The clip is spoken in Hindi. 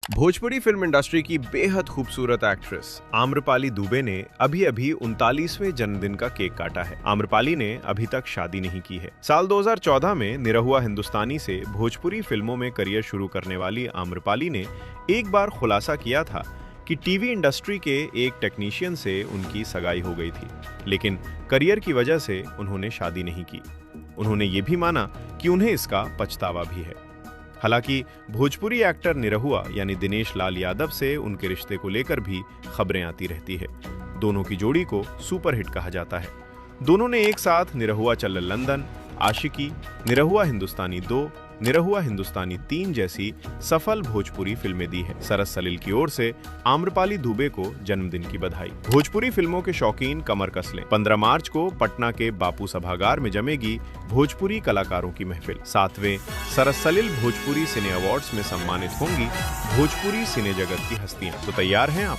भोजपुरी फिल्म इंडस्ट्री की बेहद खूबसूरत एक्ट्रेस आम्रपाली दुबे ने अभी अभी 39वें जन्मदिन का केक काटा है। आम्रपाली ने अभी तक शादी नहीं की है। साल 2014 में निरहुआ हिंदुस्तानी से भोजपुरी फिल्मों में करियर शुरू करने वाली आम्रपाली ने एक बार खुलासा किया था कि टीवी इंडस्ट्री के एक टेक्नीशियन से उनकी सगाई हो गई थी, लेकिन करियर की वजह से उन्होंने शादी नहीं की। उन्होंने ये भी माना कि उन्हें इसका पछतावा भी है। हालांकि भोजपुरी एक्टर निरहुआ यानी दिनेश लाल यादव से उनके रिश्ते को लेकर भी खबरें आती रहती है। दोनों की जोड़ी को सुपरहिट कहा जाता है। दोनों ने एक साथ निरहुआ चल लंदन, आशिकी, निरहुआ हिंदुस्तानी 2, निरहुआ हिंदुस्तानी 3 जैसी सफल भोजपुरी फिल्में दी है। सरस सलील की ओर से आम्रपाली दुबे को जन्मदिन की बधाई। भोजपुरी फिल्मों के शौकीन कमर कस लें। 15 मार्च को पटना के बापू सभागार में जमेगी भोजपुरी कलाकारों की महफिल। 7वें सरस सलील भोजपुरी सिने अवार्ड्स में सम्मानित होंगी भोजपुरी सिने जगत की हस्तियां। तो तैयार हैं आप?